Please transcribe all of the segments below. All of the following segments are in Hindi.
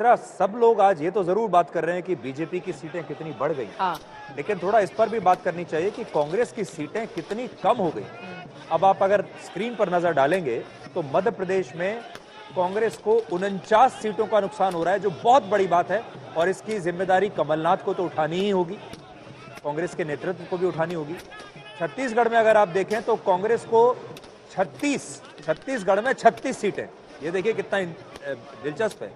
चित्रा, सब लोग आज ये तो जरूर बात कर रहे हैं कि बीजेपी की सीटें कितनी बढ़ गई, लेकिन थोड़ा इस पर भी बात करनी चाहिए कि कांग्रेस की सीटें कितनी कम हो गई। अब आप अगर स्क्रीन पर नजर डालेंगे तो मध्य प्रदेश में कांग्रेस को 49 सीटों का नुकसान हो रहा है, जो बहुत बड़ी बात है, और इसकी जिम्मेदारी कमलनाथ को तो उठानी ही होगी, कांग्रेस के नेतृत्व को भी उठानी होगी। छत्तीसगढ़ में अगर आप देखें तो कांग्रेस को छत्तीसगढ़ में 36 सीटें, ये देखिए कितना दिलचस्प है,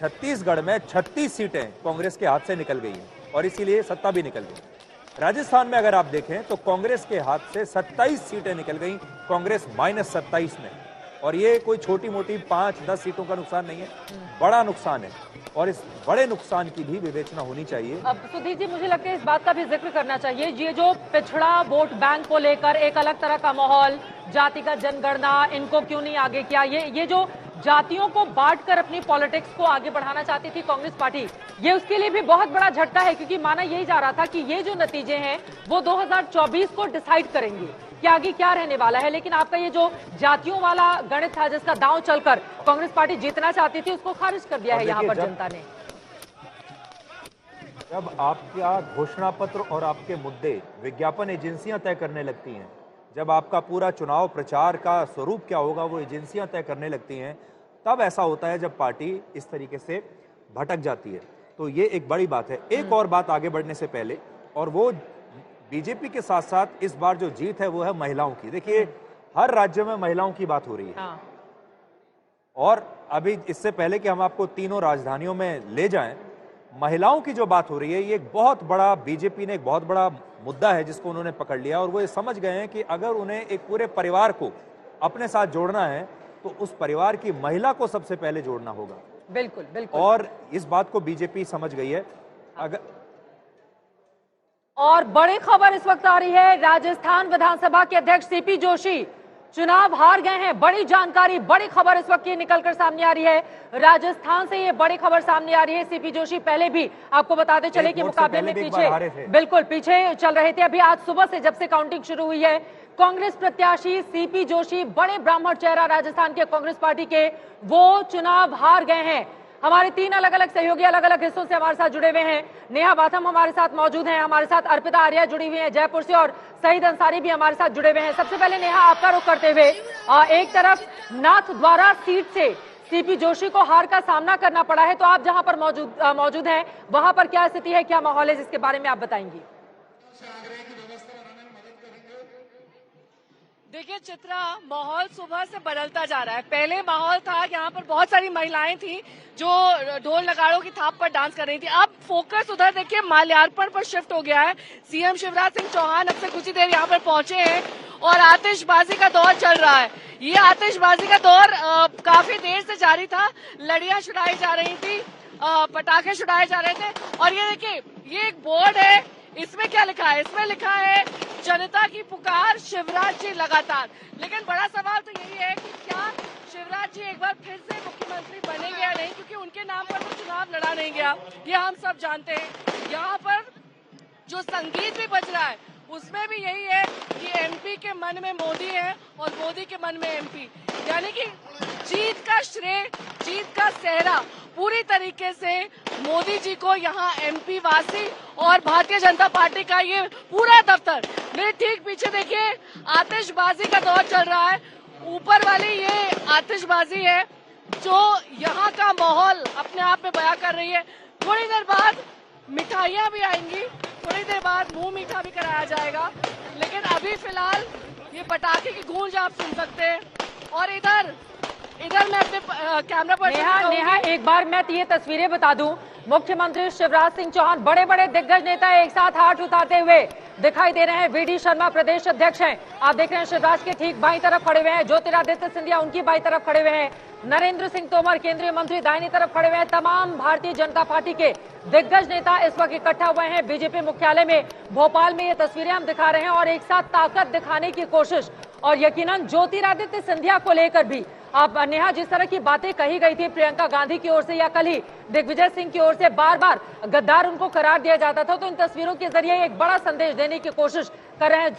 छत्तीसगढ़ में 36 सीटें कांग्रेस के हाथ से निकल गई हैं और इसीलिए सत्ता भी निकल गई। राजस्थान में अगर आप देखें तो कांग्रेस के हाथ से 27 सीटें निकल गई, कांग्रेस -27 में, और ये कोई छोटी मोटी 5-10 सीटों का नुकसान नहीं है, बड़ा नुकसान है, और इस बड़े नुकसान की भी विवेचना होनी चाहिए। अब सुधीर जी, मुझे लगता है इस बात का भी जिक्र करना चाहिए, ये जो पिछड़ा वोट बैंक को लेकर एक अलग तरह का माहौल, जातिगत जनगणना, इनको क्यों नहीं आगे किया, ये जो जातियों को बांटकर अपनी पॉलिटिक्स को आगे बढ़ाना चाहती थी कांग्रेस पार्टी, ये उसके लिए भी बहुत बड़ा झटका है, क्योंकि माना यही जा रहा था कि ये जो नतीजे हैं वो 2024 को डिसाइड करेंगे कि आगे क्या रहने वाला है। लेकिन आपका ये जो जातियों वाला गणित था, जिसका दांव चलकर कांग्रेस पार्टी जीतना चाहती थी, उसको खारिज कर दिया है यहाँ पर जनता ने। जब आपका घोषणा पत्र और आपके मुद्दे विज्ञापन एजेंसियां तय करने लगती हैं, जब आपका पूरा चुनाव प्रचार का स्वरूप क्या होगा वो एजेंसियां तय करने लगती हैं, तब ऐसा होता है जब पार्टी इस तरीके से भटक जाती है। तो ये एक बड़ी बात है। एक और बात आगे बढ़ने से पहले, और वो बीजेपी के साथ साथ इस बार जो जीत है वो है महिलाओं की। देखिए, हर राज्य में महिलाओं की बात हो रही है, और अभी इससे पहले कि हम आपको तीनों राजधानियों में ले जाएं, महिलाओं की जो बात हो रही है, ये एक बहुत बड़ा, बीजेपी ने एक बहुत बड़ा मुद्दा है जिसको उन्होंने पकड़ लिया, और वो ये समझ गए हैं कि अगर उन्हें एक पूरे परिवार को अपने साथ जोड़ना है तो उस परिवार की महिला को सबसे पहले जोड़ना होगा। बिल्कुल बिल्कुल, और इस बात को बीजेपी समझ गई है। और बड़ी खबर इस वक्त आ रही है, राजस्थान विधानसभा के अध्यक्ष सीपी जोशी चुनाव हार गए हैं। बड़ी जानकारी, बड़ी खबर इस वक्त ये निकलकर सामने आ रही है, राजस्थान से ये बड़ी खबर सामने आ रही है। सीपी जोशी पहले भी आपको बताते चले कि मुकाबले में बिल्कुल पीछे चल रहे थे। अभी आज सुबह से जब से काउंटिंग शुरू हुई है, कांग्रेस प्रत्याशी सीपी जोशी, बड़े ब्राह्मण चेहरा राजस्थान के कांग्रेस पार्टी के, वो चुनाव हार गए हैं। हमारे 3 अलग अलग सहयोगी अलग अलग हिस्सों से हमारे साथ जुड़े हुए हैं। नेहा बाथम हमारे साथ मौजूद हैं, हमारे साथ अर्पिता आर्या जुड़ी हुई हैं जयपुर से, और शहीद अंसारी भी हमारे साथ जुड़े हुए हैं। सबसे पहले नेहा, आपका रुख करते हुए, एक तरफ नाथद्वारा सीट से सीपी जोशी को हार का सामना करना पड़ा है, तो आप जहां पर मौजूद हैं वहां पर क्या स्थिति है, क्या माहौल है, जिसके बारे में आप बताएंगी? देखिए चित्रा, माहौल सुबह से बदलता जा रहा है। पहले माहौल था, यहाँ पर बहुत सारी महिलाएं थी जो ढोल नगाड़ों की थाप पर डांस कर रही थी। अब फोकस उधर देखिए माल्यार्पण पर शिफ्ट हो गया है। सीएम शिवराज सिंह चौहान अब से कुछ ही देर यहाँ पर पहुंचे हैं और आतिशबाजी का दौर चल रहा है। ये आतिशबाजी का दौर काफी देर से जारी था, लड़ियां छुड़ाई जा रही थी, पटाखे छुड़ाए जा रहे थे। और ये देखिए, ये एक बोर्ड है, इसमें क्या लिखा है? इसमें लिखा है जनता की पुकार, शिवराज जी लगातार। लेकिन बड़ा सवाल तो यही है कि क्या शिवराज जी एक बार फिर से मुख्यमंत्री बनेंगे या नहीं, क्योंकि उनके नाम पर वो चुनाव लड़ा नहीं गया, ये हम सब जानते हैं। यहाँ पर जो संगीत भी बज रहा है उसमें भी यही है कि एमपी के मन में मोदी है और मोदी के मन में एमपी, यानी कि जीत का श्रेय, जीत का सेहरा पूरी तरीके से मोदी जी को यहाँ एमपी वासी और भारतीय जनता पार्टी का ये पूरा दफ्तर। मेरे ठीक पीछे देखिए आतिशबाजी का दौर चल रहा है। ऊपर वाली ये आतिशबाजी है जो यहाँ का माहौल अपने आप में बयां कर रही है। थोड़ी देर बाद मिठाइयाँ भी आएंगी, थोड़ी देर बाद मुंह मीठा भी कराया जाएगा, लेकिन अभी फिलहाल ये पटाखे की गूंज आप सुन सकते हैं। और इधर मैं अपने कैमरा पर नेहा, एक बार मैं ये तस्वीरें बता दूं, मुख्यमंत्री शिवराज सिंह चौहान, बड़े बड़े दिग्गज नेता एक साथ हाथ उठाते हुए दिखाई दे रहे हैं। वीडी शर्मा प्रदेश अध्यक्ष हैं, आप देख रहे हैं शिवराज के ठीक बाईं तरफ खड़े हुए हैं, ज्योतिरादित्य सिंधिया उनकी बाईं तरफ खड़े हुए हैं, नरेंद्र सिंह तोमर केंद्रीय मंत्री दाहिनी तरफ खड़े हुए हैं। तमाम भारतीय जनता पार्टी के दिग्गज नेता इस वक्त इकट्ठा हुए हैं बीजेपी मुख्यालय में भोपाल में। ये तस्वीरें हम दिखा रहे हैं और एक साथ ताकत दिखाने की कोशिश, और यकीनन ज्योतिरादित्य सिंधिया को लेकर भी आप नेहा, जिस तरह की बातें कही गई थी प्रियंका गांधी की ओर से या कल ही दिग्विजय सिंह की ओर से, बार बार गद्दार उनको करार दिया जाता था, तो इन तस्वीरों के जरिए एक बड़ा संदेश देने की कोशिश कर रहे हैं।